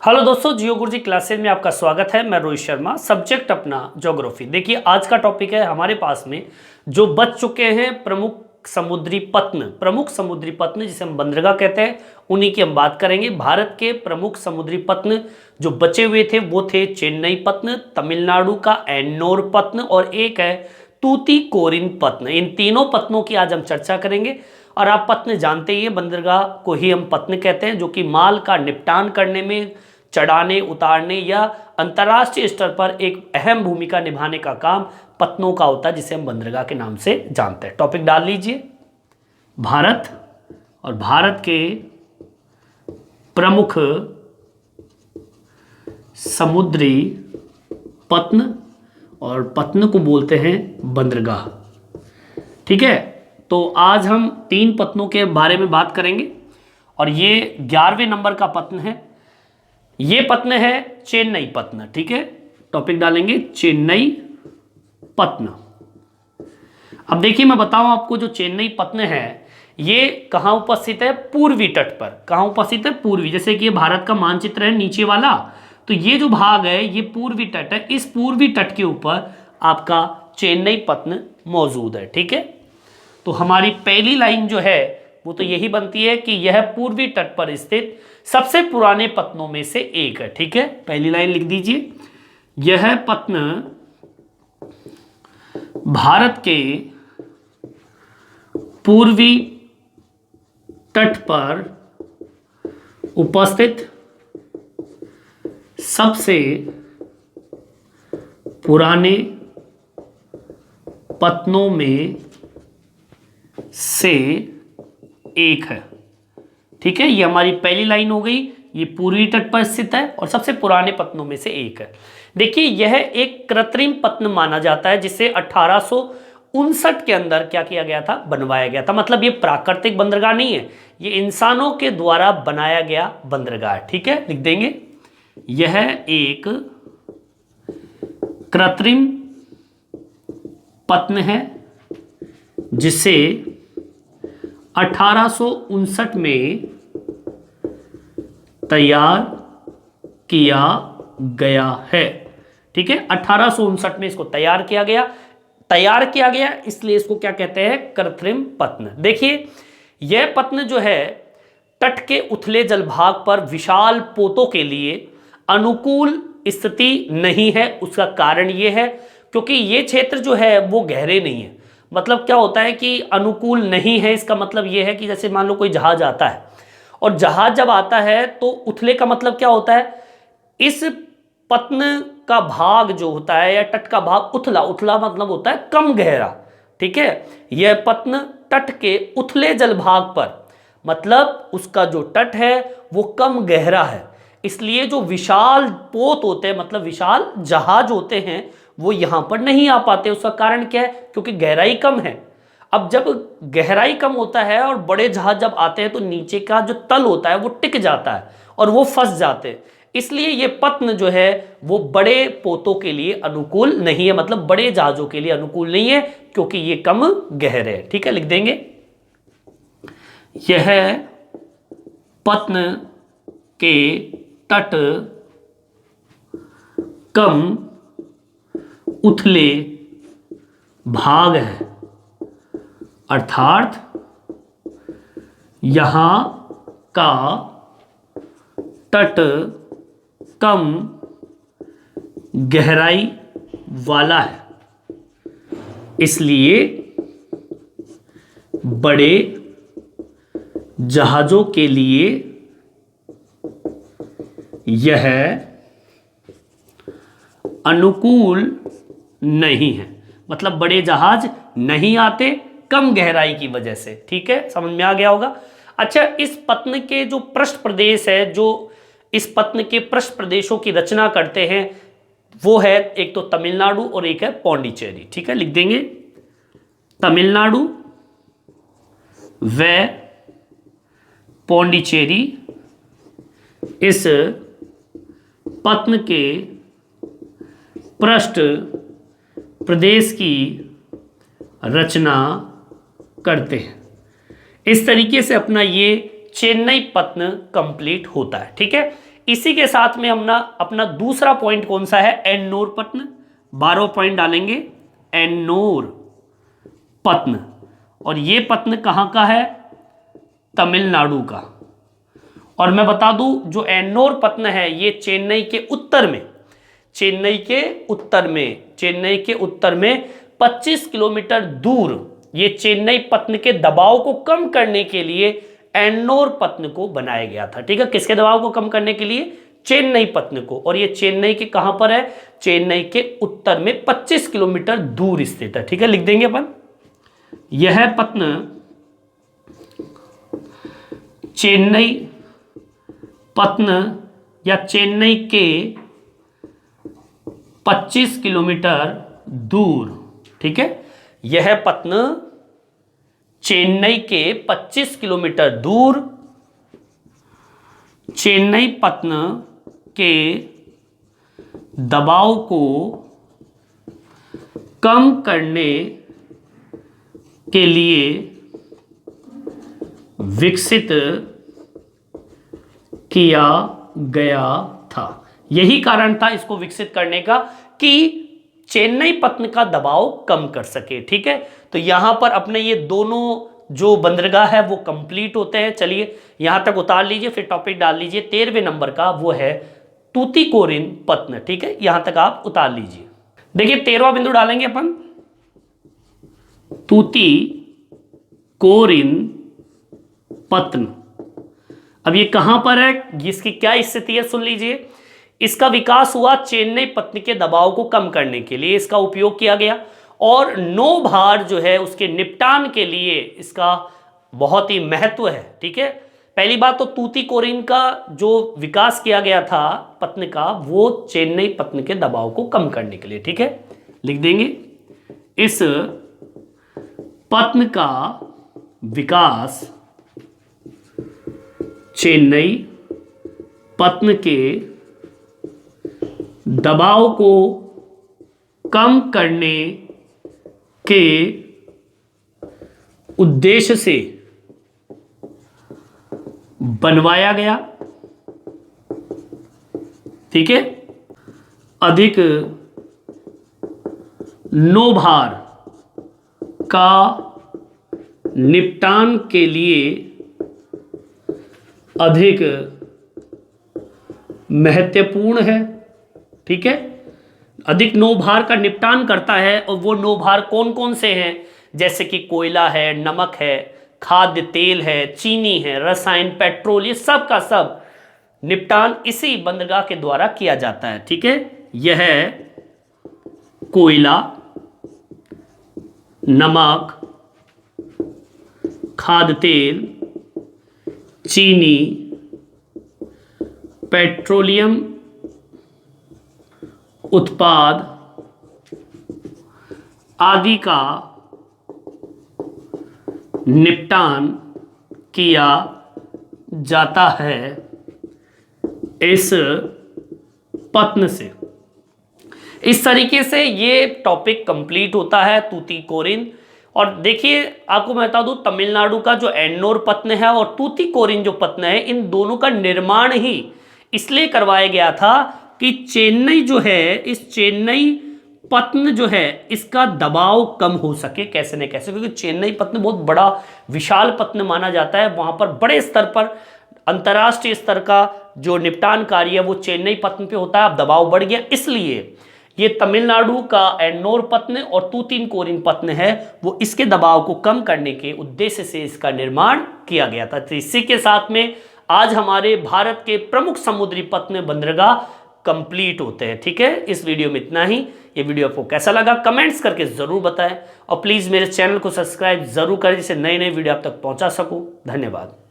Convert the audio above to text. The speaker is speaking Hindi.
हेलो दोस्तों, जियो गुरुजी क्लासेज में आपका स्वागत है। मैं रोहित शर्मा, सब्जेक्ट अपना ज्योग्राफी। देखिए आज का टॉपिक है हमारे पास में जो बच चुके हैं प्रमुख समुद्री पत्न जिसे हम बंदरगाह कहते हैं, उन्हीं की हम बात करेंगे। भारत के प्रमुख समुद्री पत्न जो बचे हुए थे वो थे चेन्नई पत्न, तमिलनाडु का एन्नोर पत्न और एक है तूतीकोरिन पत्न। इन तीनों पत्नों की आज हम चर्चा करेंगे। और आप पत्न जानते ही हैं, बंदरगाह को ही हम पत्न कहते हैं, जो कि माल का निपटान करने में, चढ़ाने उतारने या अंतर्राष्ट्रीय स्तर पर एक अहम भूमिका निभाने का काम पत्नों का होता है, जिसे हम बंदरगाह के नाम से जानते हैं। टॉपिक डाल लीजिए, भारत और भारत के प्रमुख समुद्री पत्न, और पत्न को बोलते हैं बंदरगाह। ठीक है, तो आज हम 3 पत्नों के बारे में बात करेंगे और ये 11वें नंबर का पत्न है। ये पत्न है चेन्नई पत्न। ठीक है, टॉपिक डालेंगे चेन्नई पत्न। अब देखिए मैं बताऊं आपको, जो चेन्नई पत्न है ये कहां उपस्थित है? पूर्वी तट पर। कहां उपस्थित है? पूर्वी। जैसे कि ये भारत का मानचित्र है नीचे वाला, तो ये जो भाग है ये पूर्वी तट है। इस पूर्वी तट के ऊपर आपका चेन्नई पत्न मौजूद है। ठीक है, तो हमारी पहली लाइन जो है वो तो यही बनती है कि यह पूर्वी तट पर स्थित सबसे पुराने पत्नों में से एक है। ठीक है, पहली लाइन लिख दीजिए, यह पत्न भारत के पूर्वी तट पर उपस्थित सबसे पुराने पत्नों में से एक है। ठीक है, ये हमारी पहली लाइन हो गई। ये पूर्वी तट पर स्थित है और सबसे पुराने पत्नों में से एक है। देखिए यह एक कृत्रिम पत्न माना जाता है, जिसे 1859 के अंदर क्या किया गया था? बनवाया गया था। मतलब ये प्राकृतिक बंदरगाह नहीं है, ये इंसानों के द्वारा बनाया गया बंदरगाह है। ठीक है, लिख देंगे, यह एक कृत्रिम पत्न है जिसे 1859 में तैयार किया गया है। ठीक है, 1859 में इसको तैयार किया गया, इसलिए इसको क्या कहते हैं? कृत्रिम पत्न। देखिए यह पत्न जो है तट के उथले जलभाग पर विशाल पोतों के लिए अनुकूल स्थिति नहीं है। उसका कारण यह है क्योंकि ये क्षेत्र जो है वो गहरे नहीं है। मतलब क्या होता है कि अनुकूल नहीं है, इसका मतलब यह है कि जैसे मान लो कोई जहाज आता है, और जहाज जब आता है तो उथले का मतलब क्या होता है? इस पत्न का भाग जो होता है या तट का भाग उथला मतलब होता है कम गहरा। ठीक है, यह पत्न तट के उथले जलभाग पर, मतलब उसका जो तट है वो कम गहरा है, इसलिए जो विशाल पोत होते हैं, मतलब विशाल जहाज होते हैं, वो यहां पर नहीं आ पाते। उसका कारण क्या है? क्योंकि गहराई कम है। अब जब गहराई कम होता है और बड़े जहाज जब आते हैं तो नीचे का जो तल होता है वो टिक जाता है और वो फंस जाते हैं। इसलिए ये पत्न जो है वो बड़े पोतों के लिए अनुकूल नहीं है, मतलब बड़े जहाजों के लिए अनुकूल नहीं है, क्योंकि ये कम गहरे है। ठीक है, लिख देंगे, यह पत्न के तट कम उथले भाग है, अर्थात यहां का तट कम गहराई वाला है, इसलिए बड़े जहाजों के लिए यह अनुकूल नहीं है। मतलब बड़े जहाज नहीं आते कम गहराई की वजह से। ठीक है, समझ में आ गया होगा। अच्छा, इस पत्न के जो पृष्ठ प्रदेश है, जो इस पत्न के पृष्ठ प्रदेशों की रचना करते हैं, वो है एक तो तमिलनाडु और एक है पौंडीचेरी। ठीक है, लिख देंगे, तमिलनाडु व पौंडीचेरी इस पत्न के पृष्ठ प्रदेश की रचना करते हैं। इस तरीके से अपना ये चेन्नई पत्न कंप्लीट होता है। ठीक है, इसी के साथ में हम अपना दूसरा पॉइंट कौन सा है, एन्नोर पत्न, 12 पॉइंट डालेंगे, एन्नोर पत्न। और ये पत्न कहाँ का है, तमिलनाडु का। और मैं बता दूं जो एन्नोर पत्न है ये चेन्नई के उत्तर में, चेन्नई के उत्तर में 25 किलोमीटर दूर, ये चेन्नई पत्न के दबाव को कम करने के लिए एन्नोर पत्न को बनाया गया था। ठीक है, किसके दबाव को कम करने के लिए, चेन्नई पत्न को। और ये चेन्नई के कहां पर है, चेन्नई के उत्तर में 25 किलोमीटर दूर स्थित है। ठीक है, लिख देंगे अपन, यह पत्न चेन्नई पत्न या चेन्नई के 25 किलोमीटर दूर, ठीक है, यह पत्न चेन्नई के 25 किलोमीटर दूर, चेन्नई पत्न के दबाव को कम करने के लिए विकसित किया गया था। यही कारण था इसको विकसित करने का कि चेन्नई पत्न का दबाव कम कर सके। ठीक है, तो यहां पर अपने ये दोनों जो बंदरगाह है वो कंप्लीट होते हैं। चलिए यहां तक उतार लीजिए, फिर टॉपिक डाल लीजिए 13वें नंबर का, वो है तूतीकोरिन पत्न। ठीक है, यहां तक आप उतार लीजिए। देखिए 13वां बिंदु डालेंगे अपन, तूतीकोरिन पत्न। अब ये कहां पर है, इसकी क्या स्थिति है, सुन लीजिए। इसका विकास हुआ चेन्नई पत्न के दबाव को कम करने के लिए, इसका उपयोग किया गया। और नौभार जो है उसके निपटान के लिए इसका बहुत ही महत्व है। ठीक है, पहली बात तो तूतीकोरिन का जो विकास किया गया था पत्न का, वो चेन्नई पत्न के दबाव को कम करने के लिए। ठीक है, लिख देंगे, इस पत्न का विकास चेन्नई पत्न के दबाव को कम करने के उद्देश्य से बनवाया गया। ठीक है, अधिक नौभार का निपटान के लिए अधिक महत्वपूर्ण है। ठीक है, अधिक नौभार का निपटान करता है। और वो नौभार कौन कौन से हैं, जैसे कि कोयला है, नमक है, खाद्य तेल है, चीनी है, रसायन, पेट्रोल, ये सब का सब निपटान इसी बंदरगाह के द्वारा किया जाता है। ठीक है, यह कोयला, नमक, खाद्य तेल, चीनी, पेट्रोलियम उत्पाद आदि का निपटान किया जाता है इस पत्न से। इस तरीके से ये टॉपिक कंप्लीट होता है तूतीकोरिन। और देखिए आपको मैं बता दूं, तमिलनाडु का जो एन्नोर पत्न है और तूतीकोरिन जो पत्न है, इन दोनों का निर्माण ही इसलिए करवाया गया था कि चेन्नई जो है, इस चेन्नई पत्न जो है इसका दबाव कम हो सके कैसे न कैसे, क्योंकि चेन्नई पत्न बहुत बड़ा विशाल पत्न माना जाता है। वहां पर बड़े स्तर पर, अंतर्राष्ट्रीय स्तर का जो निपटान कार्य है वो चेन्नई पत्न पे होता है। अब दबाव बढ़ गया, इसलिए ये तमिलनाडु का एन्नोर पत्न और तूतीकोरिन पत्न है वो इसके दबाव को कम करने के उद्देश्य से इसका निर्माण किया गया था। तो इसी के साथ में आज हमारे भारत के प्रमुख समुद्री पत्न बंदरगाह कंप्लीट होते हैं। ठीक है, इस वीडियो में इतना ही। ये वीडियो आपको कैसा लगा कमेंट्स करके जरूर बताएं और प्लीज मेरे चैनल को सब्सक्राइब जरूर करें जिससे नए नए वीडियो आप तक पहुंचा सकूं। धन्यवाद।